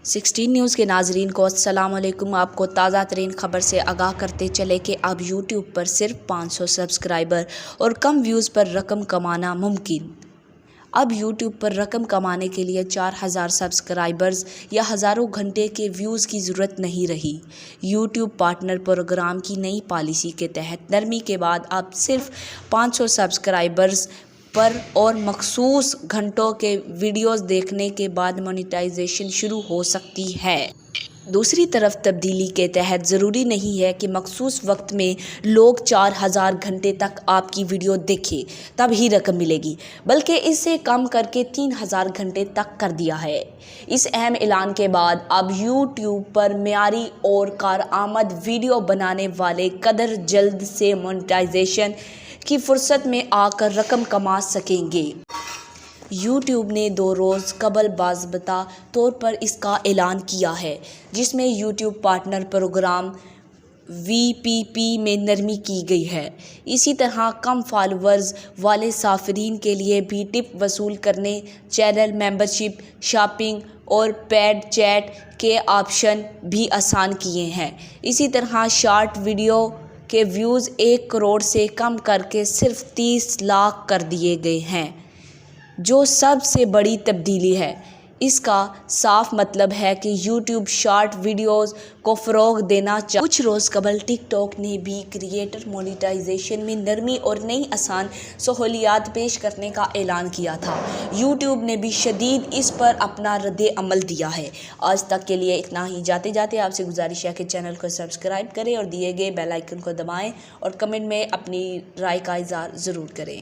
16 news کے ناظرین کو السلام علیکم۔ آپ کو تازہ ترین خبر سے آگاہ کرتے چلے کہ اب یوٹیوب پر صرف 500 سبسکرائبر اور کم ویوز پر رقم کمانا ممکن۔ اب یوٹیوب پر رقم کمانے کے لیے 4000 سبسکرائبرز یا ہزاروں گھنٹے کے ویوز کی ضرورت نہیں رہی۔ یوٹیوب پارٹنر پروگرام کی نئی پالیسی کے تحت نرمی کے بعد اب صرف 500 سبسکرائبرز پر اور مخصوص گھنٹوں کے ویڈیوز دیکھنے کے بعد مونیٹائزیشن شروع ہو سکتی ہے۔ دوسری طرف تبدیلی کے تحت ضروری نہیں ہے کہ مخصوص وقت میں لوگ 4000 گھنٹے تک آپ کی ویڈیو دیکھیں تب ہی رقم ملے گی، بلکہ اسے کم کر کے 3000 گھنٹے تک کر دیا ہے۔ اس اہم اعلان کے بعد اب یوٹیوب پر معیاری اور کارآمد ویڈیو بنانے والے قدر جلد سے مونیٹائزیشن کی فہرست میں آ کر رقم کما سکیں گے۔ یوٹیوب نے 2 روز قبل باضابطہ طور پر اس کا اعلان کیا ہے، جس میں یوٹیوب پارٹنر پروگرام VPP میں نرمی کی گئی ہے۔ اسی طرح کم فالوورز والے صارفین کے لیے بھی ٹپ وصول کرنے، چینل ممبرشپ، شاپنگ اور پیڈ چیٹ کے آپشن بھی آسان کیے ہیں۔ اسی طرح شارٹ ویڈیو کے ویوز 1 کروڑ سے کم کر کے صرف 30 لاکھ کر دیے گئے ہیں، جو سب سے بڑی تبدیلی ہے۔ اس کا صاف مطلب ہے کہ یوٹیوب شارٹ ویڈیوز کو فروغ دینا چاہتا ہے۔ کچھ روز قبل ٹک ٹاک نے بھی کریٹر مونیٹائزیشن میں نرمی اور نئی آسان سہولیات پیش کرنے کا اعلان کیا تھا۔ یوٹیوب نے بھی شدید اس پر اپنا رد عمل دیا ہے۔ آج تک کے لیے اتنا ہی۔ جاتے جاتے آپ سے گزارش ہے کہ چینل کو سبسکرائب کریں اور دیے گئے بیل آئیکن کو دبائیں اور کمنٹ میں اپنی رائے کا اظہار ضرور کریں۔